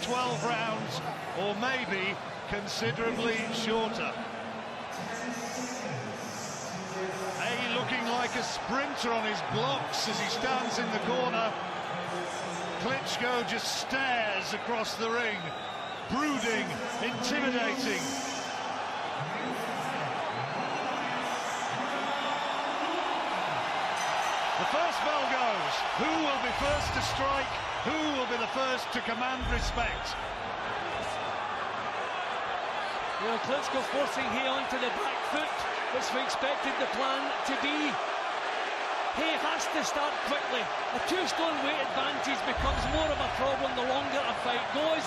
12 rounds, or maybe considerably shorter. Haye looking like a sprinter on his blocks as he stands in the corner. Klitschko just stares across the ring, brooding, intimidating. The first bell goes. Who will be first to strike? Who will be the first to command respect? Well, Klitschko forcing Haye onto the back foot, which we expected the plan to be. Haye has to start quickly. A 2-stone weight advantage becomes more of a problem the longer a fight goes.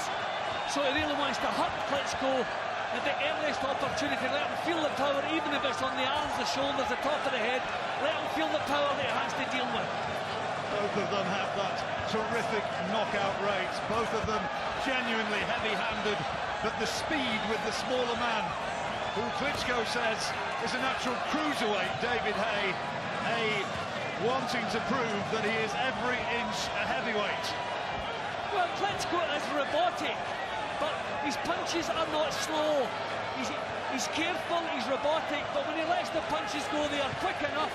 So he really wants to hurt Klitschko at the earliest opportunity. Let him feel the power, even if it's on the arms, the shoulders, the top of the head. Let him feel the power that he has to deal with. Both of them have that terrific knockout rate. Both of them genuinely heavy-handed, but the speed with the smaller man, who Klitschko says is a natural cruiserweight, David Haye. Haye wanting to prove that he is every inch a heavyweight. Well, Klitschko is robotic, but his punches are not slow. He's careful, he's robotic, but when he lets the punches go, they are quick enough.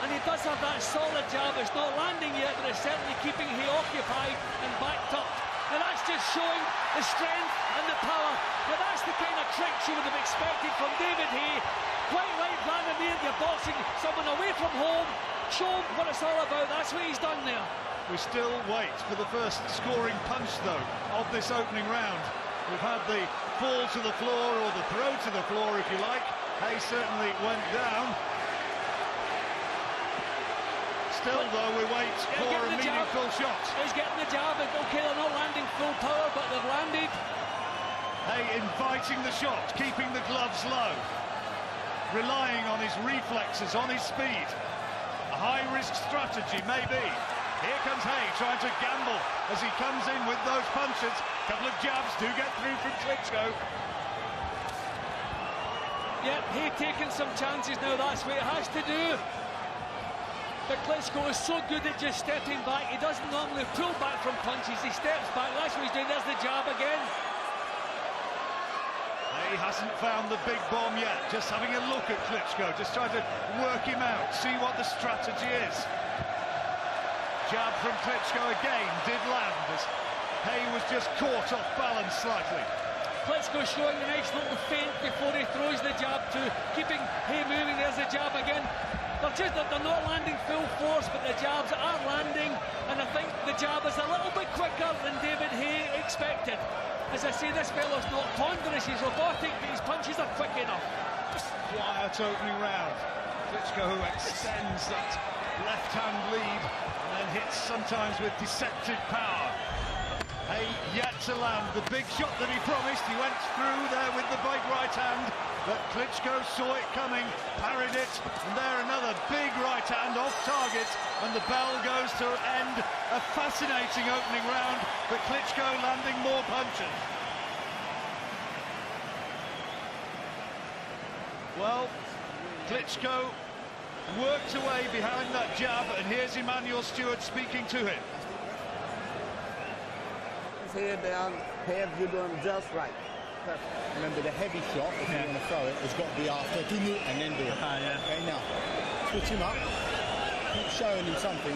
And he does have that solid jab. It's not landing yet, but it's certainly keeping Haye occupied and backed up. Now that's just showing the strength and the power. Now that's the kind of tricks you would have expected from David Haye. Quite right, Wladimir, you're boxing someone away from home. Show him what it's all about. That's what he's done there. We still wait for the first scoring punch, though, of this opening round. We've had the fall to the floor, or the throw to the floor, if you like. Haye certainly went down. Still, though, we wait for a meaningful shot. He's getting the jab. Okay, they're not landing full power, but they've landed. Haye inviting the shot, keeping the gloves low, relying on his reflexes, on his speed. A high-risk strategy, maybe. Here comes Haye trying to gamble as he comes in with those punches. A couple of jabs do get through from Klitschko. Yep, Haye taking some chances now. That's what he has to do. But Klitschko is so good at just stepping back. He doesn't normally pull back from punches. He steps back. That's what he's doing. There's the jab again. He hasn't found the big bomb yet. Just having a look at Klitschko, just trying to work him out, see what the strategy is. Jab from Klitschko again did land as Haye was just caught off balance slightly. Klitschko showing a nice little feint before he throws the jab to keeping Haye moving. There's the jab again. They're not landing full force, but the jabs are landing, and I think the jab is a little bit quicker than David Haye expected. As I say, this fellow's not ponderous, he's robotic, but his punches are quick enough. Quiet opening round. Klitschko who extends that left-hand lead and then hits sometimes with deceptive power. Haye yet to land the big shot that he promised. He went through there with the big right hand, but Klitschko saw it coming, parried it, and there another big right hand off target, and the bell goes to end a fascinating opening round, but Klitschko landing more punches. Well, Klitschko worked away behind that jab, and here's Emmanuel Stewart speaking to him. Head down, head, you're doing just right. Remember, the heavy shot, if you want to throw it, has got to be after, and then do it. Okay, now, switch him up, keep showing him something,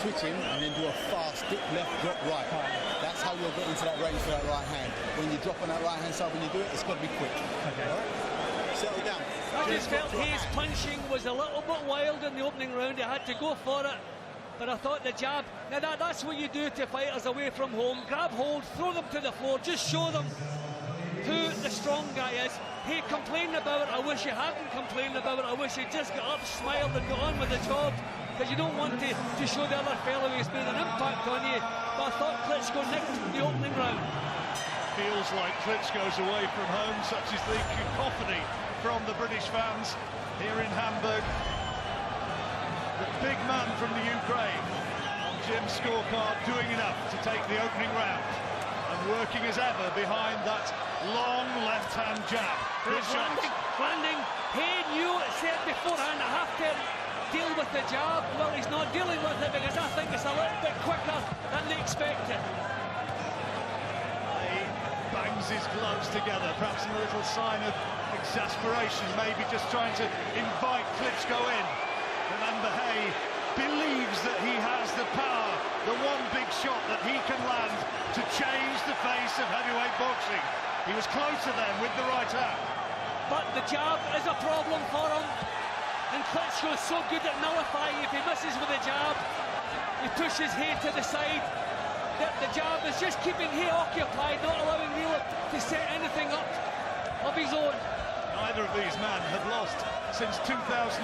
switch him, and then do a fast dip left, drop right. That's how you'll get into that range for that right hand. When you drop on that right hand side, when you do it, it's got to be quick. Okay. All right? Settle down. I just felt Haye's punching was a little bit wild in the opening round. He had to go for it. But I thought the jab, now that's what you do to fighters away from home. Grab hold, throw them to the floor, just show them who the strong guy is. He complained about it, I wish he hadn't complained about it. I wish he just got up, smiled and got on with the job. Because you don't want to show the other fellow he's made an impact on you. But I thought Klitschko nicked the opening round. Feels like Klitschko's away from home, such is the cacophony from the British fans here in Hamburg. The big man from the Ukraine on Jim's scorecard doing enough to take the opening round and working as ever behind that long left-hand jab. Landing. Haye knew it said beforehand, I have to deal with the jab. Well, he's not dealing with it because I think it's a little bit quicker than they expected. He bangs his gloves together, perhaps in a little sign of exasperation, maybe just trying to invite Klitschko in. Remember, Haye believes that he has the power, the one big shot that he can land to change the face of heavyweight boxing. He was closer then with the right hand. But the jab is a problem for him. And Klitschko is so good at nullifying. If he misses with the jab, he pushes Haye to the side. The jab is just keeping Haye occupied, not allowing Wheeler to set anything up of his own. Neither of these men have lost since 2004.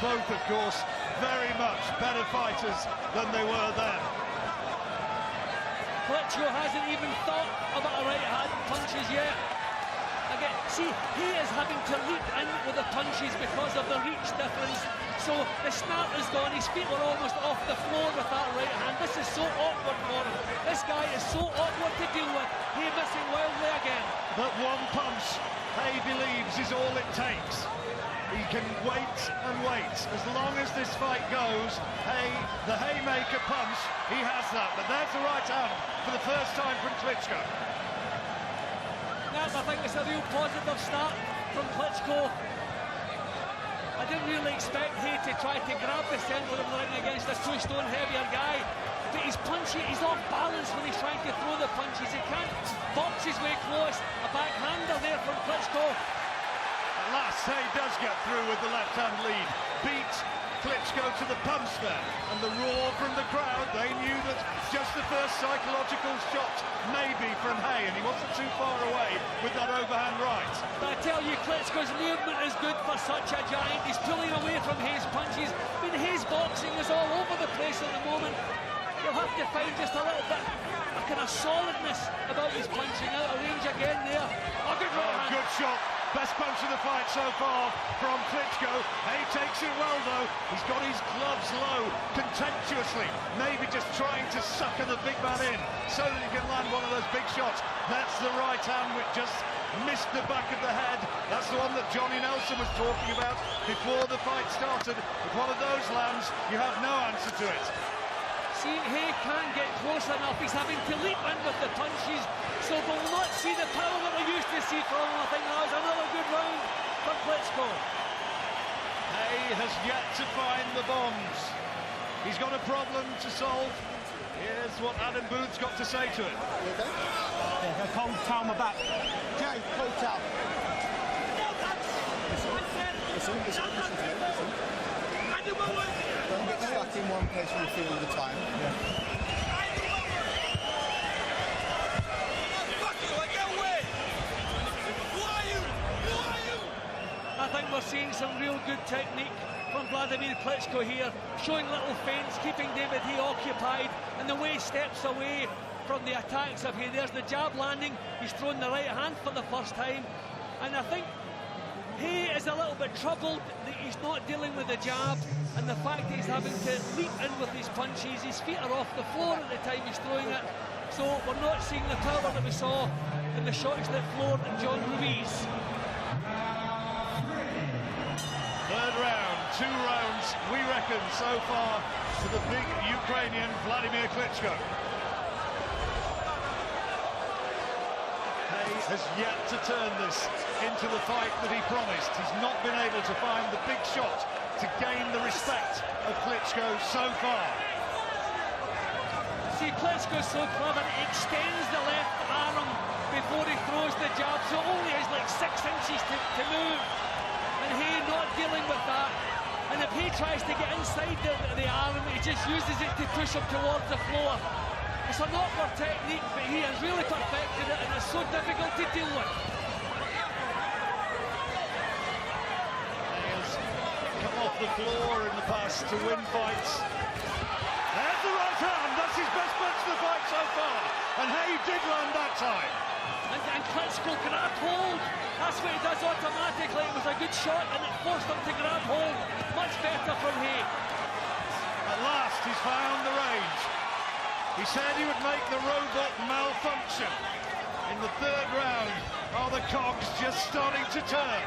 Both, of course, very much better fighters than they were then. Klitschko hasn't even thought about a right hand punches yet. Again, see, he is having to leap in with the punches because of the reach difference. So the snap is gone, his feet were almost off the floor with that right hand. This is so awkward for him. This guy is so awkward to deal with. He missing wildly again. But one punch, Haye believes, is all it takes. He can wait and wait. As long as this fight goes, Haye, the haymaker punch, he has that. But there's the right hand for the first time from Klitschko. I think it's a real positive start from Klitschko. I didn't really expect Haye to try to grab the centre of the ring against a 2-stone heavier guy. But he's punching, he's off balance when he's trying to throw the punches. He can't box his way close. A backhander there from Klitschko. At last, Haye does get through with the left-hand lead. Beat Klitschko to the punch there. And the roar from the crowd, they knew that just the first psychological shot maybe from Haye, and he wasn't too far away with that overhand right. But I tell you, Klitschko's movement is good for such a giant. He's pulling away from Haye's punches. I mean, Haye's boxing is all over the place at the moment. You'll have to find just a little bit of kind of solidness about his punching. Out of range again there. Oh, good right hand. Good shot. Best punch of the fight so far from Klitschko. Haye takes it well though. He's got his gloves low, contemptuously, maybe just trying to sucker the big man in so that he can land one of those big shots. That's the right hand which just missed the back of the head. That's the one that Johnny Nelson was talking about before the fight started. If one of those lands, you have no answer to it. See, Haye can't get close enough. He's having to leap in with the punches. So we will not see the power that we used to see from him. I think that was another good round for Klitschko. Haye has yet to find the bombs. He's got a problem to solve. Here's what Adam Booth's got to say to it. You okay? Yeah, cold towel my back. Jay, cold towel. Listen to me, listen. Don't get stuck in one place when you feel all the time. Yeah. I think we're seeing some real good technique from Wladimir Klitschko here, showing little feints, keeping David Haye occupied, and the way he steps away from the attacks of Haye. There's the jab landing, he's thrown the right hand for the first time, and I think Haye is a little bit troubled that he's not dealing with the jab, and the fact that he's having to leap in with his punches. His feet are off the floor at the time he's throwing it, so we're not seeing the power that we saw in the shots that floored John Ruiz. Third round, 2 rounds, we reckon, so far to the big Ukrainian Wladimir Klitschko. Haye has yet to turn this into the fight that he promised. He's not been able to find the big shot to gain the respect of Klitschko so far. See, Klitschko's so clever, he extends the left arm before he throws the jab, so only has like 6 inches to move. And Haye not dealing with that. And if he tries to get inside the arm, he just uses it to push him towards the floor. It's an awkward technique, but he has really perfected it, and it's so difficult to deal with. He has come off the floor in the past to win fights. There's the right hand, that's his best punch of the fight so far. And Haye did land that time. And Klitschko grabbed hold. That's what he does automatically. It was a good shot and it forced him to grab hold. Much better from Haye. At last he's found the range. He said he would make the robot malfunction. In the third round, are the cogs just starting to turn?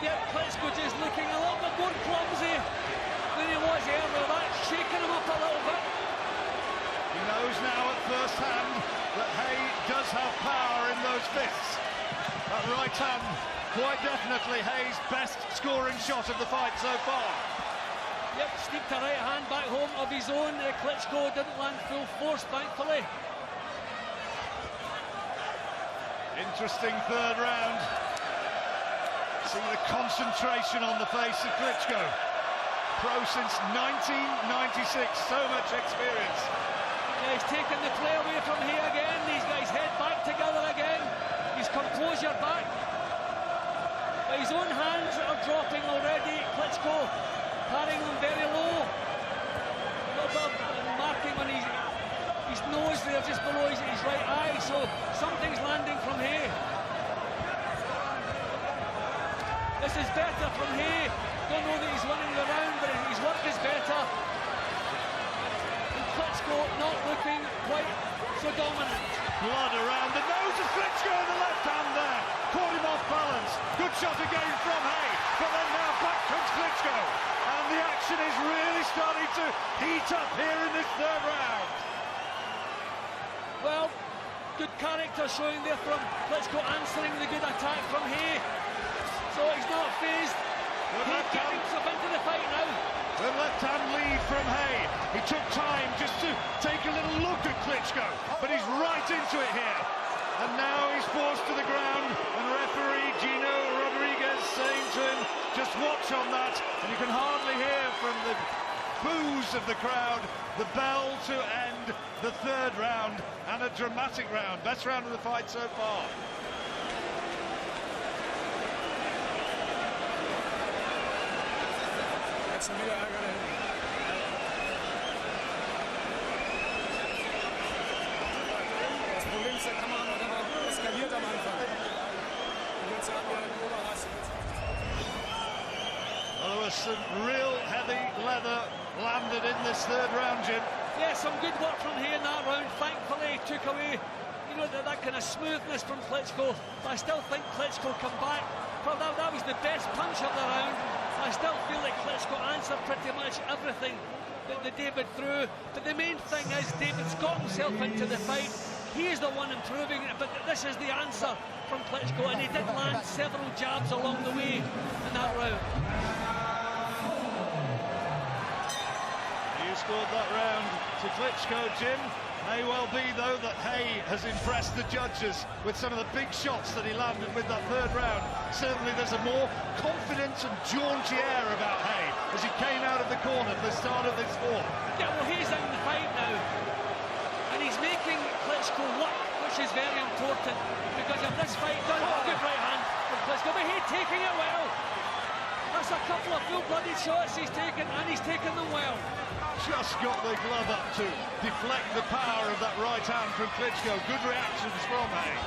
Yeah, Klitschko Klitschko just looking a little bit more clumsy than he was earlier. That's shaking him up a little bit. He knows now at first hand that Haye does have power in those fists. That right hand, quite definitely Haye's best scoring shot of the fight so far. Yep, sneaked a right hand back home of his own. Klitschko didn't land full force, thankfully. Interesting third round. See the concentration on the face of Klitschko. Pro since 1996, so much experience. Yeah, he's taken the play away from Haye again. These guys head back together again. His composure back. But his own hands are dropping already. Klitschko parrying them very low. A little bit of marking on his nose there, just below his right eye. So something's landing from Haye. This is better from Haye. Don't know that he's winning the round, but his work is better. And Klitschko not looking quite so dominant. Blood around the nose of Klitschko in the left hand there. Caught him off balance. Good shot again from Haye. But then now back comes Klitschko. And the action is really starting to heat up here in this third round. Well, good character showing there from Klitschko, answering the good attack from Haye. So he's not phased. He's getting himself into the fight now. The left-hand lead from Haye. He took time just to take a little look at Klitschko, but he's right into it here. And now he's forced to the ground, and referee Gino Rodriguez saying to him, just watch on that. And you can hardly hear from the boos of the crowd, the bell to end the third round, and a dramatic round. Best round of the fight so far. Schon wieder Ärger dahin. Das Problem ist, der Kameramann hat eskaliert am Anfang. Und jetzt haben wir einen Oberrasse. Well, there was some real heavy leather landed in this third round, Jim. Yeah, some good work from Haye in that round. Thankfully, he took away, you know, that kind of smoothness from Klitschko. But I still think Klitschko come back. Probably that was the best punch of the round. I still feel like Klitschko answered pretty much everything that David threw. But the main thing is David's got himself into the fight. He is the one improving it, but this is the answer from Klitschko, and he did land several jabs along the way in that round. You scored that round to Klitschko, Jim. May well be, though, that Haye has impressed the judges with some of the big shots that he landed with that third round. Certainly there's a more confident and jaunty air about Haye as he came out of the corner at the start of this fourth. Yeah, well, he's in the fight now, and he's making Klitschko work, which is very important, because if this fight does a good right hand from Klitschko, but he's taking it well. That's a couple of full-blooded shots he's taken, and he's taken them well. Just got the glove up to deflect the power of that right hand from Klitschko. Good reactions from Haye.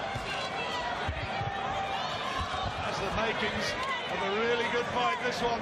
That's the makings of a really good fight, this one.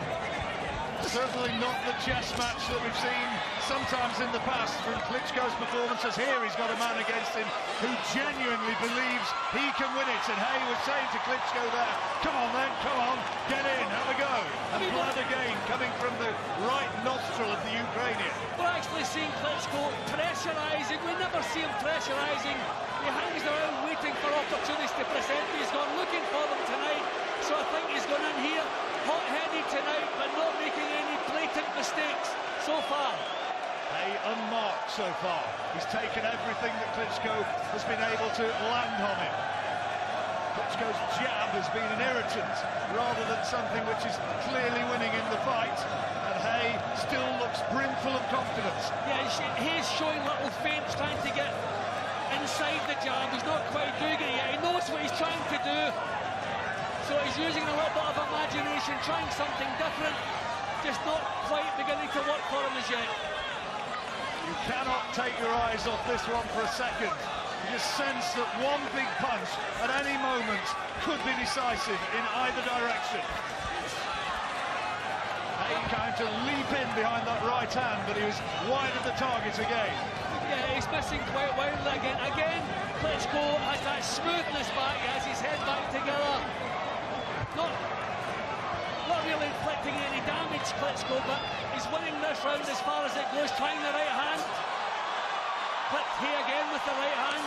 Certainly not the chess match that we've seen sometimes in the past from Klitschko's performances. Here he's got a man against him who genuinely believes he can win it. And Haye was saying to Klitschko there, come on then, come on, get in, have a go. And blood again coming from the right nostril of the Ukrainian. We're actually seeing Klitschko pressurising. We never see him pressurising. He hangs around waiting for opportunities to present. He's gone looking for them tonight. So I think he's gone in here hot-headed tonight, but not making any blatant mistakes so far. Haye unmarked so far. He's taken everything that Klitschko has been able to land on him. Klitschko's jab has been an irritant rather than something which is clearly winning in the fight. And Haye still looks brimful of confidence. Yeah, he's showing little feints, trying to get inside the jab. He's not quite doing it yet. He knows what he's trying to do. So he's using a little bit of imagination, trying something different. Just not quite beginning to work for him as yet. You cannot take your eyes off this one for a second. You just sense that one big punch at any moment could be decisive in either direction. Haye trying to leap in behind that right hand, but he was wide of the target again. Yeah, he's missing quite wildly again. Again, Klitschko has that smoothness back, he has his head back together. Not really inflicting any damage, Klitschko, but he's winning this round as far as it goes, trying the right hand. Haye again with the right hand.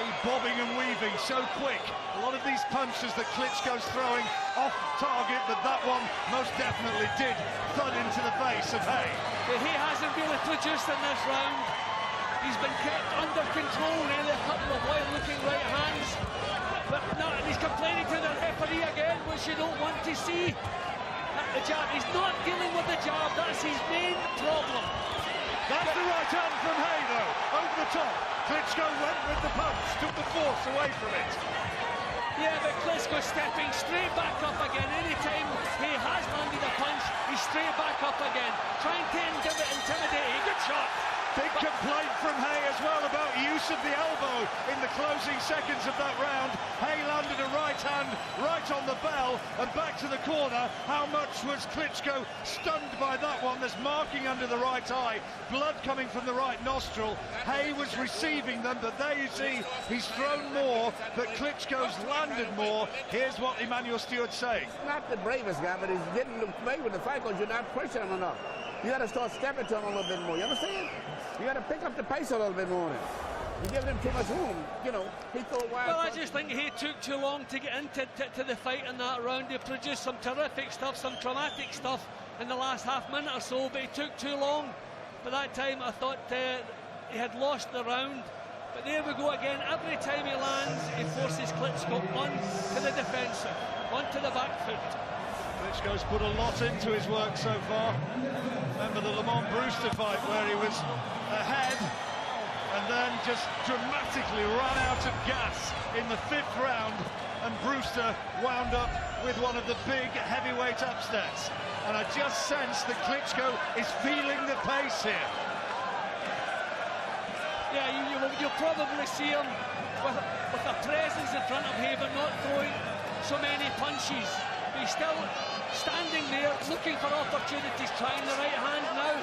Haye bobbing and weaving so quick. A lot of these punches that Klitschko's throwing off target, but that one most definitely did thud into the face of Haye. But Haye hasn't really produced in this round. He's been kept under control, really, a couple of wild-looking right hands. But not, and he's complaining to the referee again, which you don't want to see. The jab, he's not dealing with the jab, that's his main problem. That's the right hand from Haye, though, over the top. Klitschko went with the punch, took the force away from it. Yeah, but Klitschko stepping straight back up again. Anytime Haye has landed a punch, he's straight back up again, trying to intimidate Haye. Good shot. Big complaint from Haye as well about use of the elbow in the closing seconds of that round. Haye landed a right hand right on the bell and back to the corner. How much was Klitschko stunned by that one? There's marking under the right eye, blood coming from the right nostril. Haye was receiving them, but there you see he's thrown more, but Klitschko's landed more. Here's what Emmanuel Stewart's saying. Not the bravest guy, but he's getting away with the fight because you're not pushing him enough. You got to start stepping to him a little bit more. You understand? You got to pick up the pace a little bit more. You give him too much room. You know, he thought wild. Well, I just think he took too long to get into to the fight in that round. He produced some terrific stuff, some traumatic stuff in the last half minute or so, but he took too long. By that time, I thought he had lost the round. But there we go again. Every time he lands, he forces Klitschko onto the defensive, onto the back foot. Klitschko's put a lot into his work so far. Remember the Lamont Brewster fight where he was ahead and then just dramatically ran out of gas in the 5th round, and Brewster wound up with one of the big heavyweight upsets. And I just sense that Klitschko is feeling the pace here. Yeah, you'll probably see him with a presence in front of him, but not throwing so many punches. He's still standing there, looking for opportunities, trying the right hand now.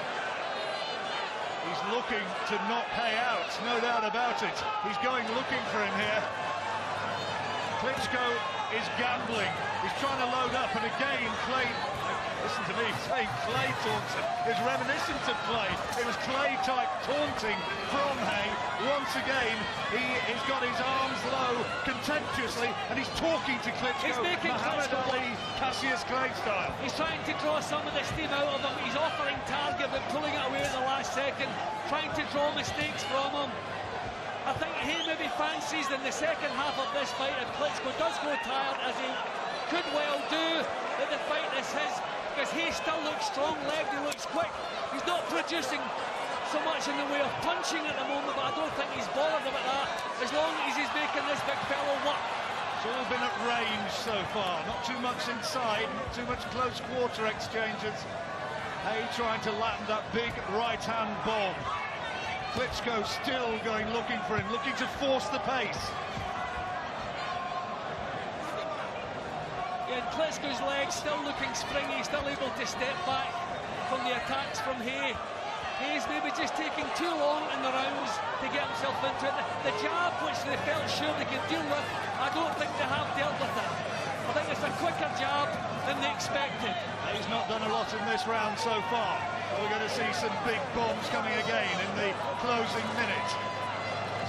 He's looking to knock Haye out, no doubt about it. He's going looking for him here. Klitschko is gambling. He's trying to load up, and again, Clay, listen to me saying Clay taunting, is reminiscent of Clay. It was Clay-type taunting from Haye. Once again, he's got his arms low, contemptuously, and he's talking to Klitschko. He's making Muhammad Klitschko Ali, Cassius Clay style. He's trying to draw some of the steam out of him. He's offering target, but pulling it away at the last second, trying to draw mistakes from him. I think he maybe fancies in the second half of this fight, if Klitschko does go tired, as he could well do, that the fight is his, because he still looks strong-legged, he looks quick. He's not producing so much in the way of punching at the moment, but I don't think he's bothered about that, as long as he's making this big fellow work. It's all been at range so far, not too much inside, not too much close quarter exchanges. Haye trying to land that big right-hand bomb. Klitschko still going looking for him, looking to force the pace. Yeah, Klitschko's legs still looking springy, still able to step back from the attacks from Haye. Haye's maybe just taking too long in the rounds to get himself into it. The jab, which they felt sure they could deal with, I don't think they have dealt with it. I think it's a quicker jab than they expected. He's not done a lot in this round so far. We're going to see some big bombs coming again in the closing minute.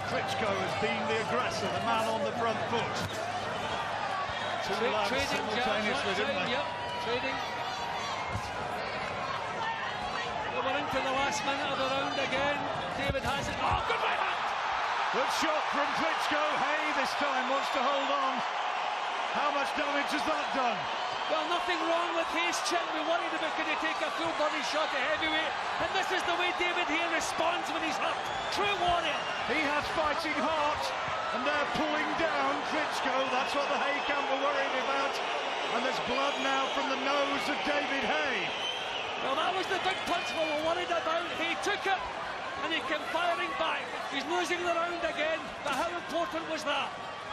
Klitschko has been the aggressor, the man on the front foot. Two lads simultaneously, didn't they? Yep, trading. We're into the last minute of the round again. David has it. Oh, good right hand! Good shot from Klitschko. Haye this time wants to hold on. How much damage has that done? Well, nothing wrong with Haye's chin. We worried about could he take a full body shot at heavyweight. And this is the way David Haye responds when he's hurt. True warrior. He has fighting heart, and they're pulling down Klitschko. That's what the Haye camp were worried about. And there's blood now from the nose of David Haye. Well, that was the big punch we were worried about. He took it, and he came firing back. He's losing the round again, but how important was that?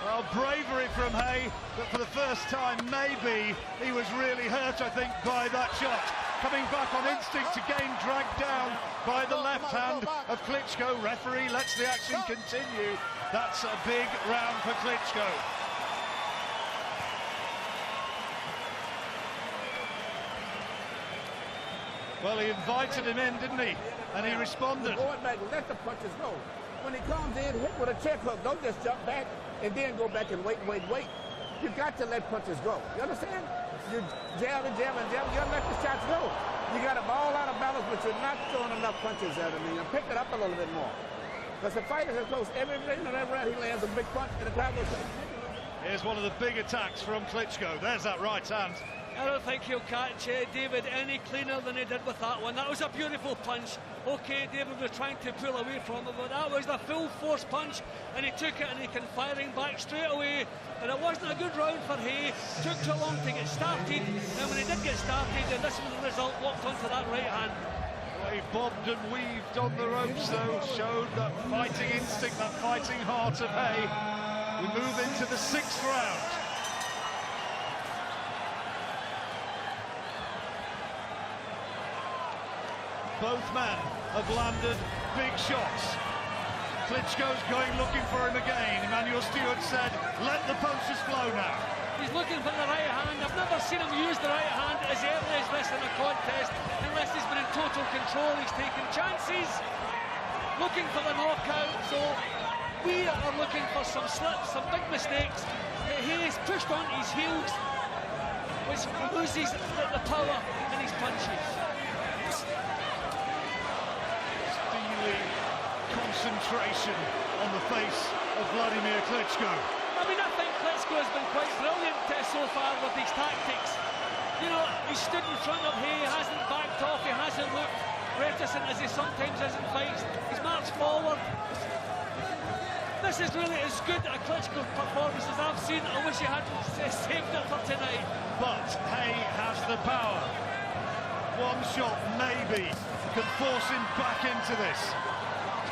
Well, bravery from Haye, but for the first time, maybe he was really hurt, I think, by that shot. Coming back on instinct, again dragged down by the left hand of Klitschko. Referee lets the action continue. That's a big round for Klitschko. Well, he invited him in, didn't he? And he responded. Go back, let the punches go. When he comes in, hit with a check hook. Don't just jump back and then go back and wait. You got to let punches go. You understand? You jab and jab and jab. You got to let the shots go. You got them all out of balance, but you're not throwing enough punches at him. And you pick it up a little bit more. Because the fighters are close. Every round he lands a big punch, and the crowd goes crazy. Here's one of the big attacks from Klitschko. There's that right hand. I don't think he'll catch David any cleaner than he did with that one. That was a beautiful punch. Okay, David was trying to pull away from it, but that was the full force punch, and he took it and he came firing back straight away. And it wasn't a good round for Haye. Took too long to get started, and when he did get started, and this was the result, walked onto that right hand. Well, he bobbed and weaved on the ropes, though, showed that fighting instinct, that fighting heart of Haye. We move into the 6th round. Both men have landed big shots. Klitschko's going looking for him again. Emmanuel Stewart said, let the punches flow now. He's looking for the right hand. I've never seen him use the right hand as early as this in a contest, unless he's been in total control. He's taking chances, looking for the knockout. So we are looking for some slips, some big mistakes. He's pushed on his heels, which loses the power in his punches. Concentration on the face of Wladimir Klitschko. I mean, I think Klitschko has been quite brilliant so far with his tactics. You know, he stood in front of Haye, he hasn't backed off, he hasn't looked reticent as he sometimes is in fights. He's marched forward. This is really as good a Klitschko performance as I've seen. I wish he had saved it for tonight. But Haye has the power. One shot, maybe, can force him back into this.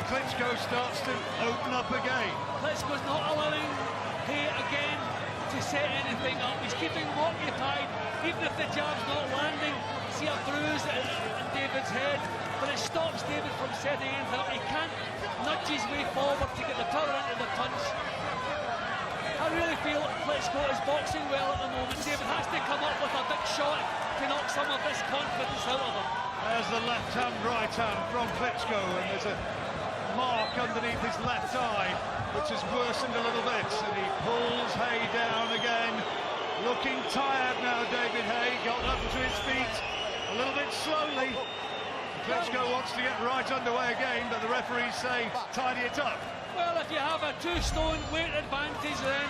Klitschko starts to open up again. Klitschko's not allowing Haye again to set anything up. He's keeping him occupied, even if the jab's not landing. See a bruise in David's head, but it stops David from setting anything up. He can't nudge his way forward to get the power into the punch. I really feel Klitschko is boxing well at the moment. David has to come up with a big shot to knock some of this confidence out of him. There's the left hand, right hand from Klitschko, and there's a mark underneath his left eye, which has worsened a little bit, and he pulls Haye down again. Looking tired now, David Haye, got up to his feet a little bit slowly. Klitschko wants to get right underway again, but the referees say, tidy it up. Well, if you have a 2-stone weight advantage, then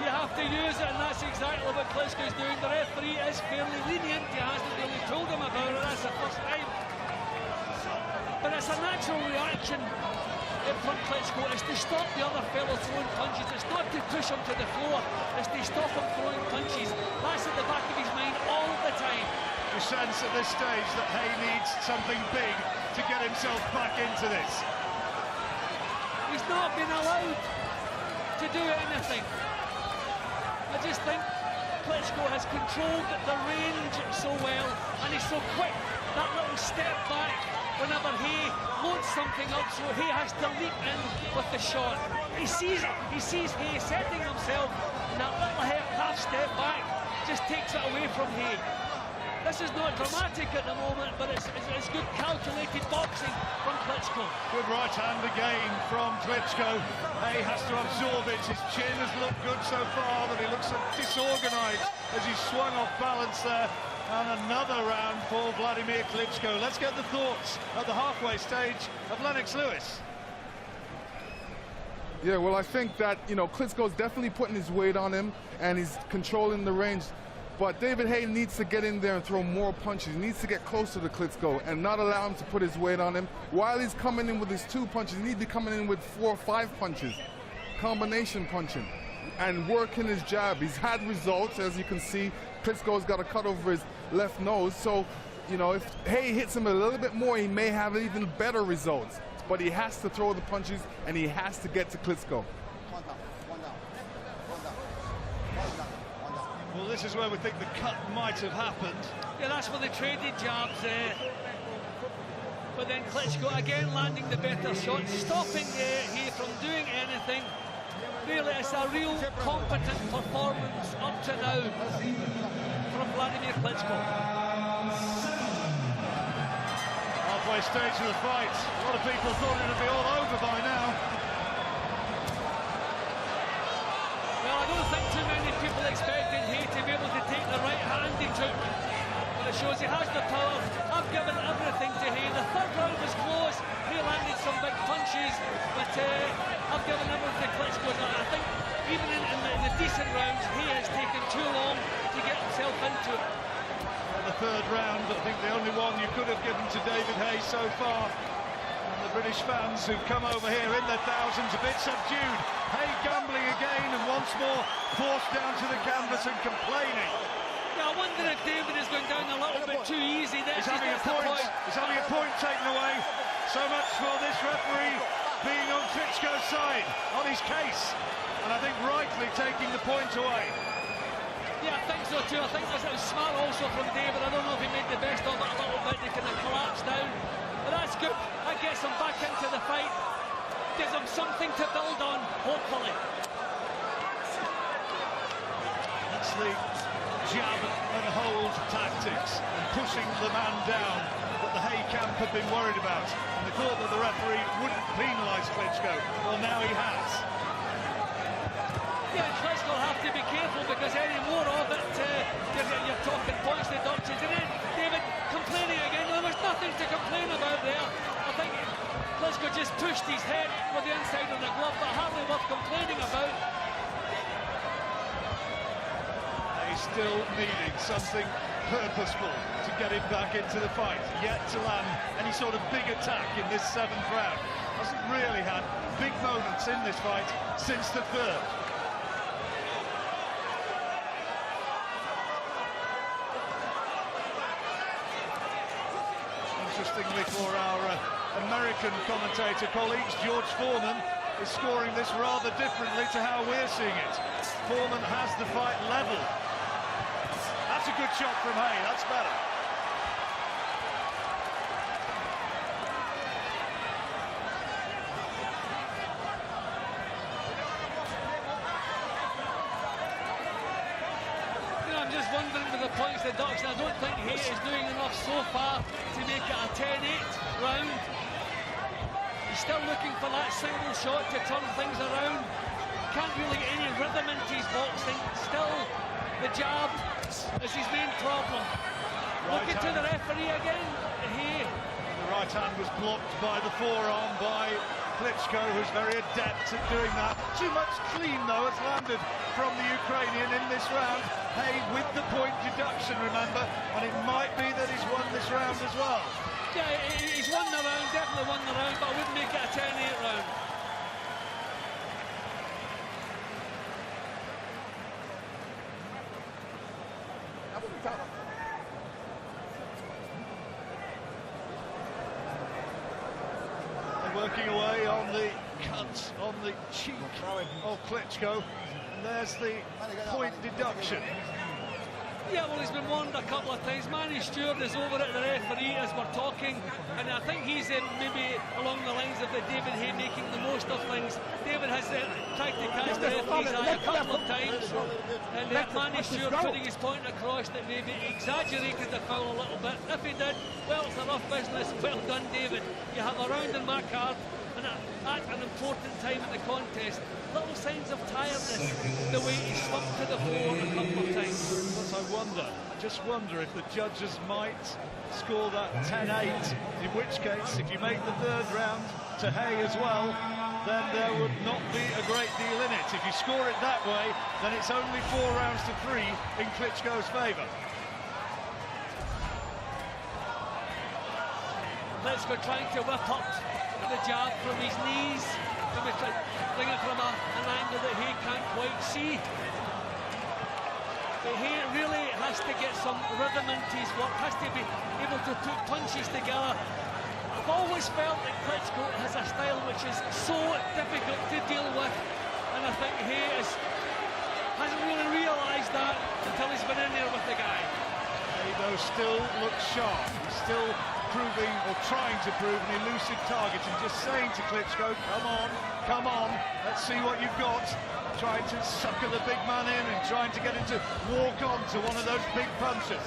you have to use it, and that's exactly what Klitschko's doing. The referee is fairly lenient. He hasn't really told him about it. That's the first time. But it's a natural reaction from Klitschko. It's to stop the other fellow throwing punches. It's not to push him to the floor. It's to stop him throwing punches. That's at the back of his mind all the time. You sense at this stage that Haye needs something big to get himself back into this. He's not been allowed to do anything. I just think Klitschko has controlled the range so well, and he's so quick. That little step back whenever Haye loads something up, so Haye has to leap in with the shot. He sees Haye setting himself, and that little half step back just takes it away from Haye. This is not dramatic at the moment, but it's good calculated boxing from Klitschko. Good right hand again from Klitschko. Haye has to absorb it. His chin has looked good so far, but he looks so disorganised as he swung off balance there. And another round for Wladimir Klitschko. Let's get the thoughts at the halfway stage of Lennox Lewis. Yeah, well, I think that, you know, Klitschko's definitely putting his weight on him, and he's controlling the range. But David Haye needs to get in there and throw more punches. He needs to get closer to Klitschko and not allow him to put his weight on him. While he's coming in with his 2 punches, he needs to be coming in with 4 or 5 punches, combination punching, and working his jab. He's had results, as you can see. Klitschko's got a cut over his left nose, so, you know, if Haye hits him a little bit more, he may have even better results. But he has to throw the punches, and he has to get to Klitschko. Well, this is where we think the cut might have happened. Yeah, that's where they traded jabs there. But then Klitschko again landing the better shot, stopping Haye from doing anything. Really, it's a real competent performance up to now from Wladimir Klitschko. halfway stage of the fight. A lot of people thought it would be all over by now. Well, I don't think too many people expected Haye to be able to take the right hand he took. But it shows he has the power. I've given everything to Haye. The third round was close. He landed some big punches, but I've given everything to Klitschko. I think even in the decent rounds, Haye has taken too long to get himself into it. The third round, I think the only one you could have given to David Haye so far. And the British fans who've come over here in their thousands, a bit subdued. Haye gambling again and once more forced down to the canvas and complaining. Yeah, I wonder if David is going down a little bit too easy. He's having a point taken away. So much for this referee being on Klitschko's side, on his case. And I think rightly taking the point away. Yeah, I think so too. I think it was smart also from David. I don't know if he made the best of it a little bit. He kind of collapsed down. But that's good. That gets him back into the fight. Gives him something to build on, hopefully. That's the jab and hold tactics and pushing the man down that the Haye camp had been worried about. And they thought that the referee wouldn't penalise Klitschko. Well, now he has. Yeah, Klitschko will have to be careful because any more of it, you're talking points deductions. And then David complaining again. There was nothing to complain about there. I think Klitschko just pushed his head with the inside of the glove, but hardly worth complaining about. He's still needing something purposeful to get him back into the fight. Yet to land any sort of big attack in this seventh round. Hasn't really had big moments in this fight since the third. Interestingly for our American commentator colleagues, George Foreman is scoring this rather differently to how we're seeing it. Foreman has the fight level. That's a good shot from Haye, that's better. I'm just wondering with the points deduction, I don't think Haye is doing enough so far to make it a 10-8 round. He's still looking for that single shot to turn things around. Can't really get any rhythm into his boxing. Still, the jab is his main problem. Looking to the referee again, Haye. The right hand was blocked by the forearm by Klitschko, who's very adept at doing that. Too much clean, though, has landed from the Ukrainian in this round. Haye with the point deduction, remember, and it might be that he's won this round as well. Yeah, he's won the round, definitely won the round, but I wouldn't make it a 10-8 round. Working away on the cut on the cheek of Klitschko. And there's the point deduction. Yeah, well, he's been warned a couple of times. Manny Stewart is over at the referee as we're talking, and I think he's maybe along the lines of the David Haye making the most of things. David has tried to catch the referee's eye a couple of times, and Manny Stewart putting his point across that maybe exaggerated the foul a little bit. If he did, well, it's a rough business. Well done, David. You have a round in my card, and at an important time in the contest. Little signs of tiredness, the way he slumped to the floor a couple of times. But I just wonder if the judges might score that 10-8, in which case, if you make the third round to Haye as well, then there would not be a great deal in it. If you score it that way, then it's only 4 rounds to 3 in Klitschko's favour. Klitschko trying to whip up the jab from his knees. Bring it from an angle that Haye can't quite see. But Haye really has to get some rhythm into his work, has to be able to put punches together. I've always felt that Klitschko has a style which is so difficult to deal with, and I think Haye hasn't really realised that until he's been in there with the guy. Haye, though, still looks sharp. He's still proving, or trying to prove, an elusive target, and just saying to Klitschko, come on, let's see what you've got. Trying to sucker the big man in and trying to get him to walk on to one of those big punches.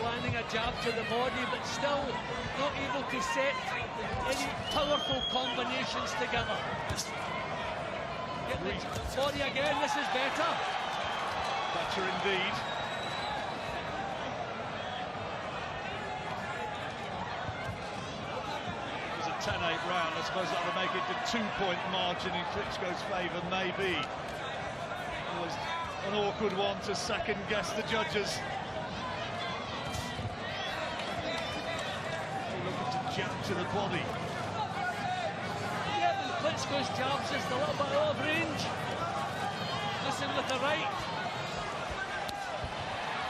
Landing jab to the body, but still not able to set any powerful combinations together. Get the body again, this is better. Better indeed. It was a 10-8 round. I suppose that would make it a 2-point margin in Klitschko's favour, maybe. It was an awkward one to second-guess the judges. Looking to jab to the body. Yeah, but Klitschko's jab's just a little bit out of range. Missing with the right.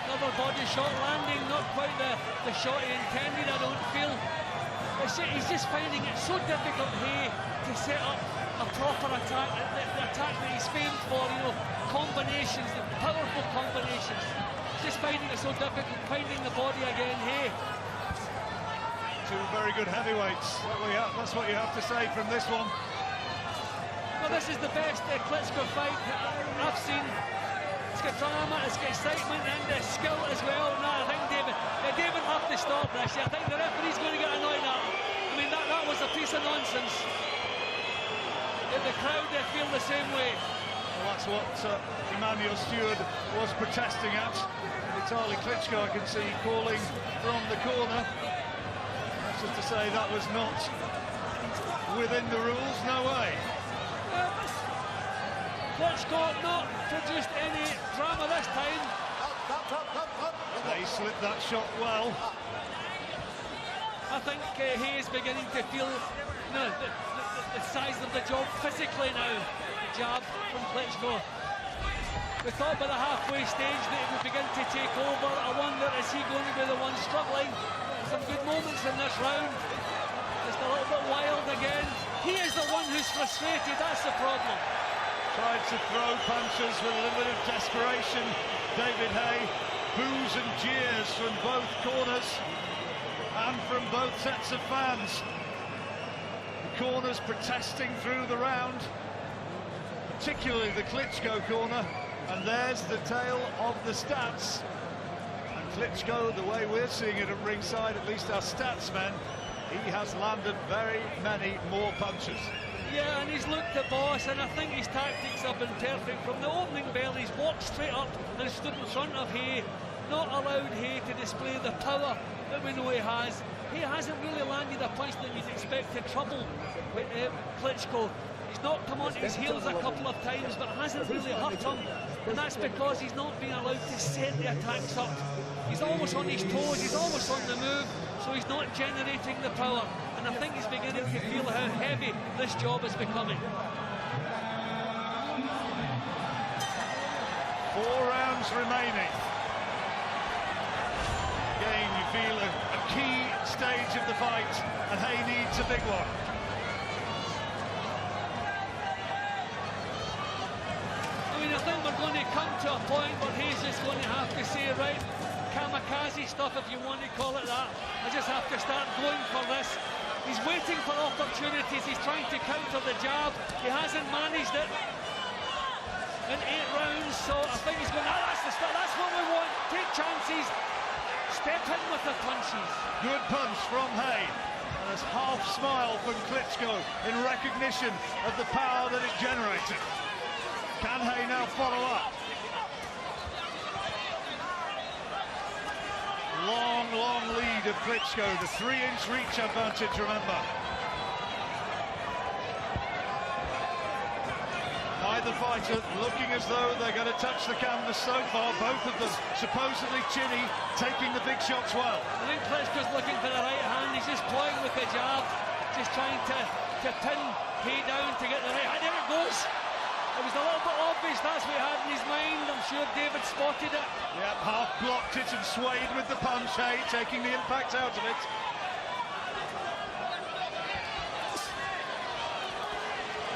Another body shot landing, not quite the shot he intended, I don't feel. He's just finding it so difficult here to set up a proper attack, the attack that he's famed for, you know, combinations, the powerful combinations. Just finding it so difficult, finding the body again here. Two very good heavyweights. That's what you have to say from this one. Well, this is the best Klitschko fight I've seen. It's got drama, it's got excitement and skill as well. No, I think David have to stop this. I think the referee's going to get annoyed at him. I mean, that was a piece of nonsense. If the crowd, they feel the same way. Well, that's what Emmanuel Stewart was protesting at. Vitaly Klitschko, I can see, calling from the corner. That's just to say that was not within the rules, no way. Klitschko not produced any drama this time. They slipped that shot well. I think he is beginning to feel the size of the job physically now. Jab from Klitschko. We thought by the halfway stage that he would begin to take over. I wonder, is he going to be the one struggling? Some good moments in this round. Just a little bit wild again. He is the one who's frustrated, that's the problem. Tried to throw punches with a little bit of desperation. David Haye, boos and jeers from both corners and from both sets of fans. The corners protesting through the round, particularly the Klitschko corner, and there's the tale of the stats. And Klitschko, the way we're seeing it at ringside, at least our stats men, he has landed very many more punches. Yeah, and he's looked the boss, and I think his tactics have been perfect. From the opening bell, he's walked straight up and stood in front of Haye, not allowed Haye to display the power that we know he has. He hasn't really landed a punch that you'd expect to trouble with Klitschko. He's knocked him onto his heels a couple of times, but hasn't really hurt him. And that's because he's not being allowed to set the attacks up. He's always on his toes, he's always on the move, so he's not generating the power. And I think he's beginning to feel how heavy this job is becoming. 4 rounds remaining. Again, you feel a key stage of the fight, and Haye needs a big one. I mean, I think we're going to come to a point where Haye's just going to have to say, right, kamikaze stuff, if you want to call it that. I just have to start going for this. He's waiting for opportunities. He's trying to counter the jab. He hasn't managed it in 8 rounds, so I think he's going, that's the start. That's what we want. Take chances. Step in with the punches. Good punch from Haye. And there's half smile from Klitschko in recognition of the power that it generated. Can Haye now follow up? Long lead of Klitschko, the 3-inch reach advantage, remember. Neither fighter looking as though they're going to touch the canvas so far. Both of them supposedly chinny, taking the big shots well. I think Klitschko's looking for the right hand. He's just playing with the jab, just trying to pin Haye down to get the right hand. There it goes. It was a little bit obvious that's what he had in his mind. I'm sure David spotted it. Yep, half blocked it and swayed with the punch, Haye, taking the impact out of it.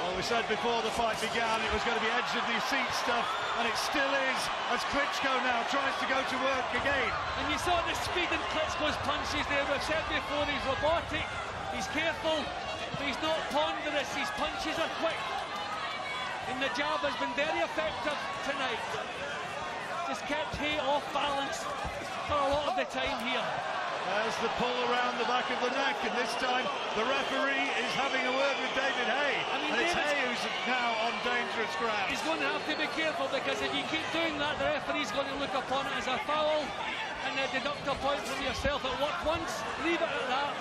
Well, we said before the fight began it was going to be edge of the seat stuff, and it still is, as Klitschko now tries to go to work again. And you saw the speed in Klitschko's punches there. We've said before, he's robotic, he's careful, but he's not ponderous. His punches are quick. And the jab has been very effective tonight. has kept Haye off balance for a lot of the time here. There's the pull around the back of the neck, and this time the referee is having a word with David Haye. And it's Haye who's now on dangerous ground. He's going to have to be careful, because if you keep doing that, the referee's going to look upon it as a foul and deduct a point from yourself. It worked once, leave it at that.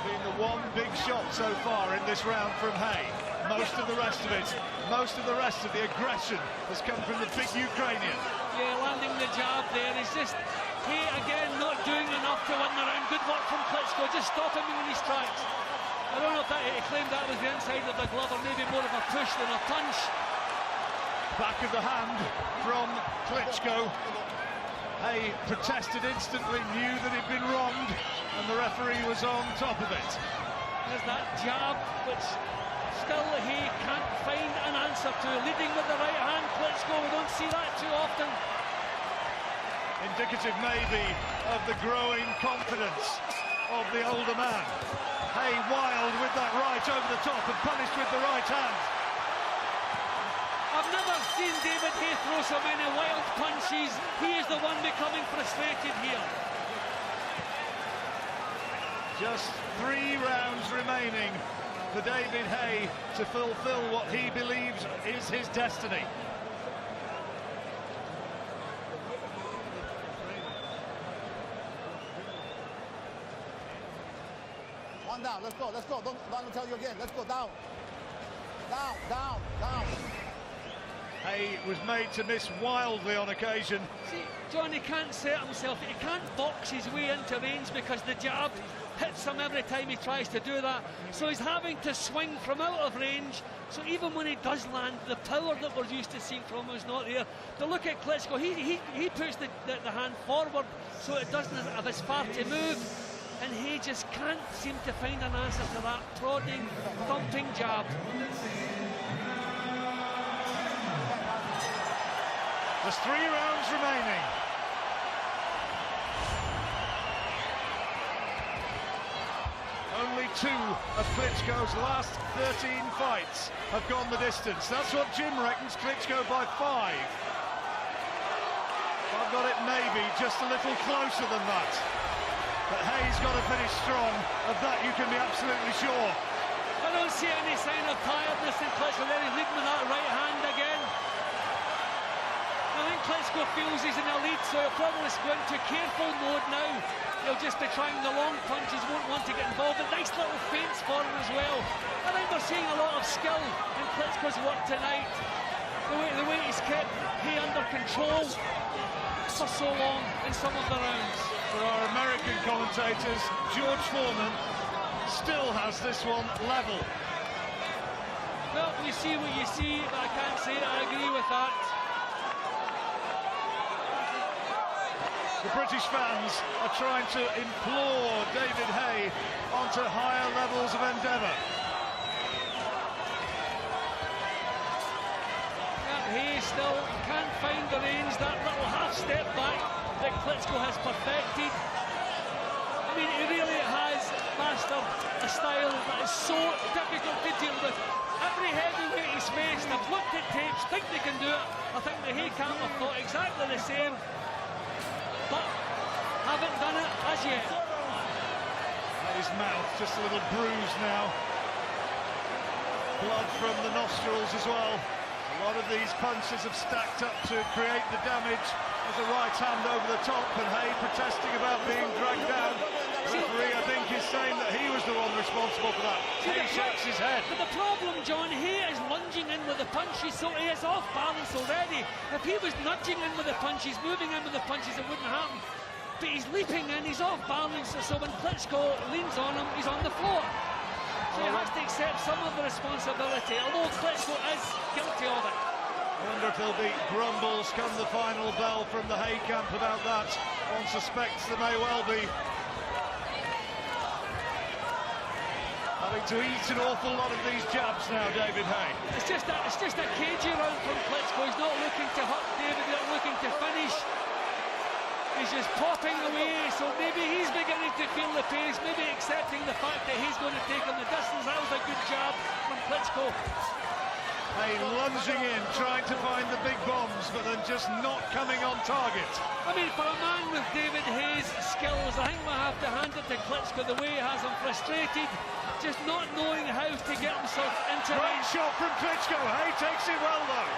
Been the one big shot so far in this round from Haye. Most of the rest of it, most of the rest of the aggression has come from the big Ukrainian. Yeah, landing the jab there is just Haye again not doing enough to win the round. Good work from Klitschko, just stopping him in his tracks. I don't know if he claimed that was the inside of the glove, or maybe more of a push than a punch. Back of the hand from Klitschko. Haye protested instantly, knew that he'd been wronged, and the referee was on top of it. There's that jab, which still Haye can't find an answer to. Leading with the right hand, Klitschko, we don't see that too often. Indicative maybe of the growing confidence of the older man. Haye wild with that right over the top and punished with the right hand. I've never seen David Haye throw so many wild punches. He is the one becoming frustrated here. Just 3 rounds remaining for David Haye to fulfill what he believes is his destiny. One down, let's go, let's go. Don't let me tell you again. Let's go down. Down, down, down. Haye was made to miss wildly on occasion. See, John, he can't set himself, he can't box his way into range, because the jab hits him every time he tries to do that. So he's having to swing from out of range. So even when he does land, the power that we're used to seeing from him is not there. But look at Klitschko, he puts the hand forward so it doesn't have as far to move. And he just can't seem to find an answer to that prodding, thumping jab. There's 3 rounds remaining. Only 2 of Klitschko's last 13 fights have gone the distance. That's what Jim reckons, Klitschko by 5. I've got it maybe just a little closer than that. But Haye's got to finish strong. Of that you can be absolutely sure. I don't see any sign of tiredness in Klitschko there. He's leading with that right hand again. I think Klitschko feels he's in the lead, so he'll probably go into careful mode now. He'll just be trying the long punches, won't want to get involved. But nice little feints for him as well. I think we're seeing a lot of skill in Klitschko's work tonight. The way he's kept Haye under control for so long in some of the rounds. For our American commentators, George Foreman still has this one level. Well, you see what you see, but I can't say I agree with that. The British fans are trying to implore David Haye onto higher levels of endeavour. Haye still can't find the range, that little half step back that Klitschko has perfected. I mean, he really has mastered a style that is so difficult to deal with. Every heavyweight he's faced, have looked at tapes, think they can do it. I think the Haye camp have thought exactly the same, but haven't done it as yet. His mouth just a little bruised now. Blood from the nostrils as well. A lot of these punches have stacked up to create the damage. There's a right hand over the top, and Haye protesting about being dragged down. The referee, I think, is saying that he was the one responsible for that. Haye shakes his head. But the problem, John, Haye is lunging in with the punches, so he is off balance already. If he was nudging in with the punches, moving in with the punches, it wouldn't happen. But he's leaping in, he's off balance, so when Klitschko leans on him, he's on the floor. So he has to accept some of the responsibility, although Klitschko is guilty of it. I wonder if there'll be grumbles come the final bell from the Haye camp about that. One suspects there may well be. Having to eat an awful lot of these jabs now, David Haye. It's just a cagey round from Klitschko. He's not looking to hurt David, he's not looking to finish. He's just popping away, so maybe he's beginning to feel the pace, maybe accepting the fact that he's going to take him the distance. That was a good jab from Klitschko. Haye lunging in, trying to find the big bombs, but then just not coming on target. I mean, for a man with David Haye's skills, I think we'll have to hand it to Klitschko the way he has him frustrated, just not knowing how to get himself into Great shot from Klitschko. Haye takes it well, though.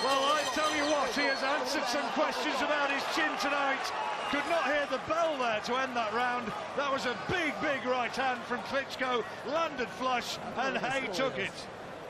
Well, I tell you what, he has answered some questions about his chin tonight. Could not hear the bell there to end that round. That was a big, big right hand from Klitschko, landed flush, and Haye took it.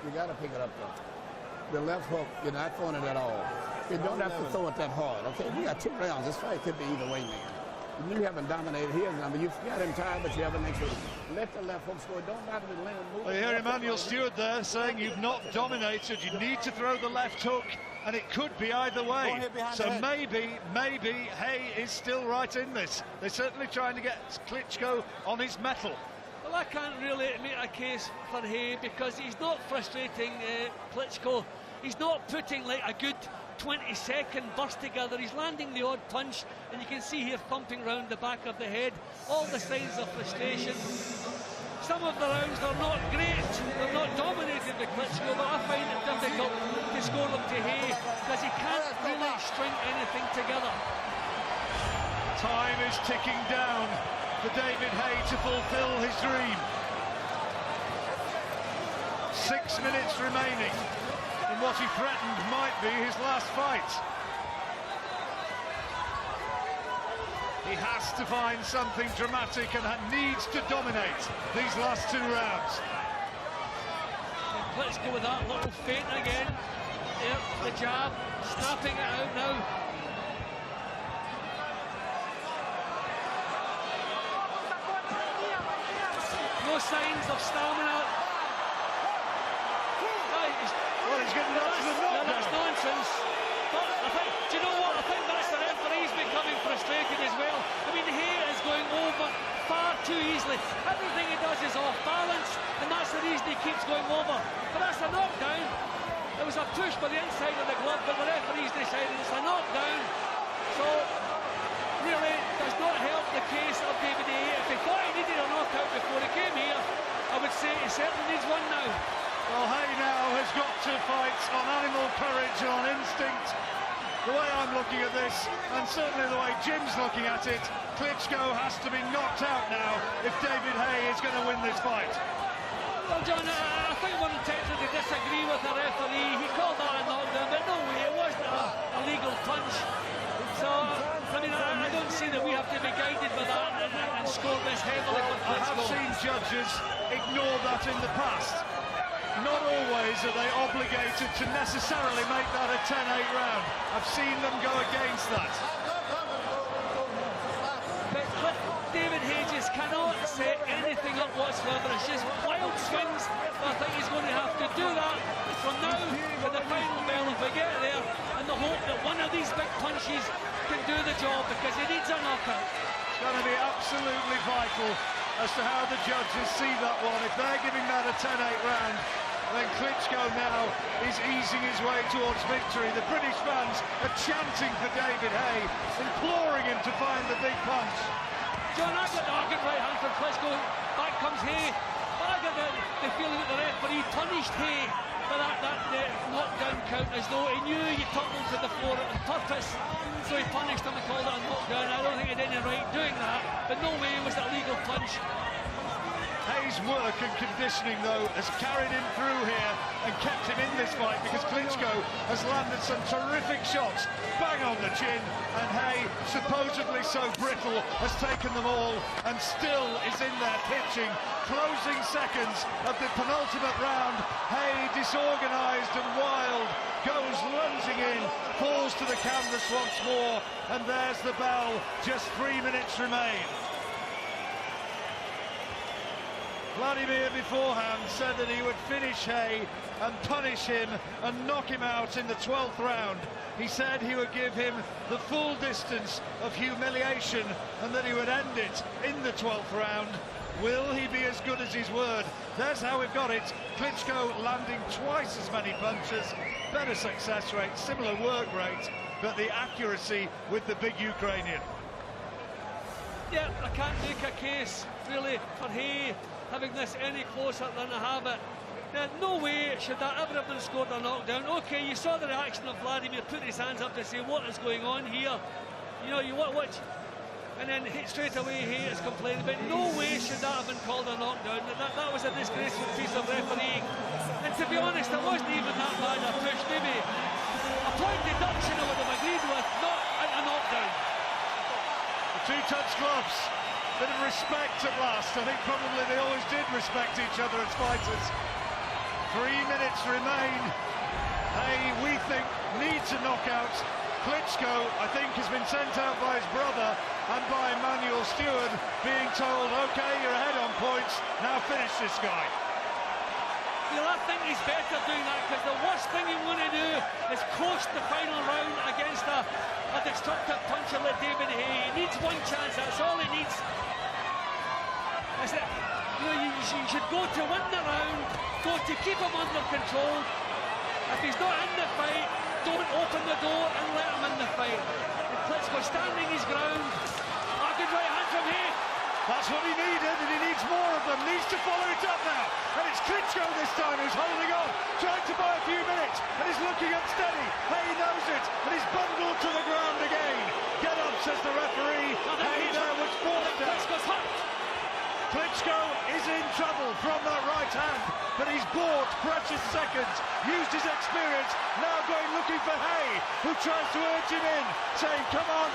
You got to pick it up, though. The left hook, you're not throwing it at all. You don't have to throw it that hard, okay? We got 2 rounds. This fight could be either way, man. You haven't dominated his number. You've got him tired, but you haven't made sure. Let the left hook score. Don't bother with laying move. Well, you hear Emmanuel Stewart there saying you've not dominated. You need to throw the left hook, and it could be either way. So maybe Haye is still right in this. They're certainly trying to get Klitschko on his mettle. Well, I can't really make a case for Haye because he's not frustrating Klitschko. He's not putting like a good 20-second burst together. He's landing the odd punch, and you can see here thumping round the back of the head. All the signs of frustration. Some of the rounds are not great. They're not dominated by Klitschko, but I find it difficult to score them to Haye because he can't really string anything together. Time is ticking down for David Haye to fulfill his dream. 6 minutes remaining in what he threatened might be his last fight. He has to find something dramatic and needs to dominate these last 2 rounds. And Klitschko with that little feint again. There, the jab, snapping it out now. No signs of stamina. Well, he's getting up to the knockdown. That's nonsense. But I think, do you know what? I think that's the referee's becoming frustrated as well. I mean, Haye is going over far too easily. Everything he does is off balance, and that's the reason he keeps going over. But that's a knockdown. It was a push by the inside of the glove, but the referee's decided it's a knockdown. So, really, does not help the case of David Haye. If he thought he needed a knockout before he came here, I would say he certainly needs one now. Well, Haye now has got to fight on animal courage and on instinct. The way I'm looking at this, and certainly the way Jim's looking at it, Klitschko has to be knocked out now if David Haye is going to win this fight. Well, John, I think we're entitled to disagree with the referee. He called that a knockdown, but no way, it wasn't a legal punch. So, I mean, I don't see that we have to be guided by that and score this heavily for Klitschko. I have seen judges ignore that in the past. Not always are they obligated to necessarily make that a 10-8 round. I've seen them go against that. But David Haye just cannot set anything up whatsoever. It's just wild swings. I think he's going to have to do that from now to the final bell if we get there, and the hope that one of these big punches can do the job because he needs a knockout. It's going to be absolutely vital as to how the judges see that one. If they're giving that a 10-8 round, then Klitschko now is easing his way towards victory. The British fans are chanting for David Haye, imploring him to find the big punch. John, I got the good right hand from Klitschko. Back comes Haye. But I got the feeling that the referee punished Haye for that knockdown count, as though he knew he tumbled to the floor on purpose. So he punished him and called it a knockdown. I don't think he had any right doing that, but no way was it a legal punch. Haye's work and conditioning, though, has carried him through here and kept him in this fight because Klitschko has landed some terrific shots, bang on the chin, and Haye, supposedly so brittle, has taken them all and still is in there pitching. Closing seconds of the penultimate round, Haye, disorganised and wild, goes lunging in, falls to the canvas once more, and there's the bell. Just 3 minutes remain. Wladimir beforehand said that he would finish Haye and punish him and knock him out in the 12th round. He said he would give him the full distance of humiliation and that he would end it in the 12th round. Will he be as good as his word? There's how we've got it. Klitschko landing twice as many punches, better success rate, similar work rate, but the accuracy with the big Ukrainian. Yeah, I can't make a case, really, for Haye having this any closer than I have it. No way should that ever have been scored or knocked down. Okay, you saw the reaction of Vladimir putting his hands up to say, what is going on here? You know, you watch, and then hit straight away, Haye is complaining, but no way should that have been called a knockdown. That was a disgraceful piece of refereeing. And to be honest, it wasn't even that bad a push. Maybe a point deduction I would have agreed with, not a knockdown. The two-touch gloves. Bit of respect at last. I think probably they always did respect each other as fighters. 3 minutes remain. Haye, we think, needs a knockout. Klitschko, I think, has been sent out by his brother and by Emmanuel Stewart, being told, okay, you're ahead on points, now finish this guy. You know, I think he's better doing that, because the worst thing you want to do is coast the final round against a destructive puncher like David Haye. He needs one chance, that's all he needs. You should go to win the round, go to keep him under control. If he's not in the fight, don't open the door and let him in the fight. And Klitschko standing his ground. A good right hand from Haye. That's what he needed, and he needs more of them. Needs to follow it up now. And it's Klitschko this time who's holding on, trying to buy a few minutes, and he's looking unsteady. Haye knows it, and he's bundled to the ground again. Get up, says the referee. Haye there was forced down. Klitschko's hurt. Klitschko is in trouble from that right hand, but he's bought precious seconds, used his experience, now going looking for Haye, who tries to urge him in, saying, come on,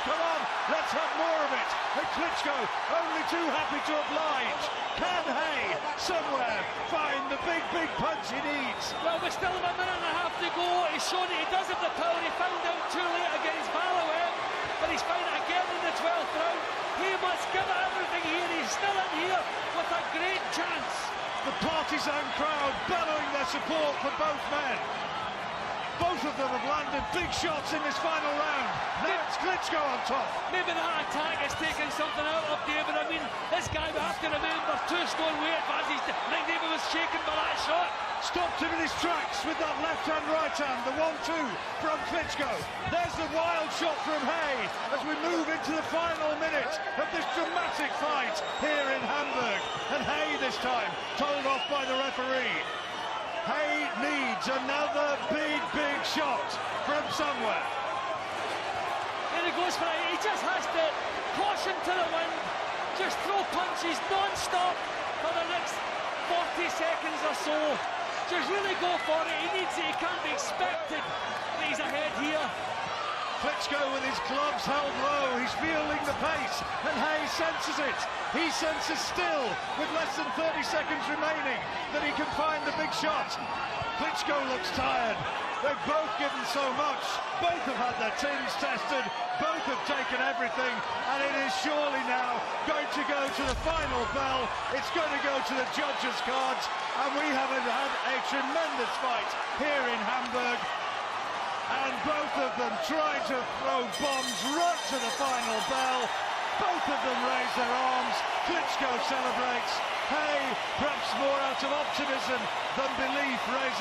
let's have more of it. And Klitschko only too happy to oblige. Can Haye somewhere find the big punch he needs? Well, we're still a minute and a half to go. He's shown that he does have the power. He found out too late against Balawev, but he's found it again in the 12th round. He must give it everything here. He's still in here with a great chance. The partisan crowd bellowing their support for both men. Both of them have landed big shots in this final round. Now it's Klitschko on top. Maybe that attack has taken something out of David. I mean, this guy, we have to remember, 2 stone weight advantage. I think David was shaken by that shot. Stopped him in his tracks with that left hand, right hand, the 1-2 from Klitschko. There's the wild shot from Haye as we move into the final minute of this dramatic fight here in Hamburg. And Haye this time told off by the referee. Haye needs another big shot from somewhere. And he goes for it. He just has to caution to the wind. Just throw punches non-stop for the next 40 seconds or so. Just really go for it. He needs it. He can't be expected that he's ahead here. Klitschko with his gloves held low, he's feeling the pace, and Haye senses it. He senses still, with less than 30 seconds remaining, that he can find the big shot. Klitschko looks tired. They've both given so much. Both have had their tins tested. Both have taken everything, and it is surely now going to go to the final bell. It's going to go to the judges' cards, and we haven't had a tremendous fight here in Hamburg. And both of them trying to throw bombs right to the final bell. Both of them raise their arms. Klitschko celebrates. Haye, perhaps more out of optimism than belief, raises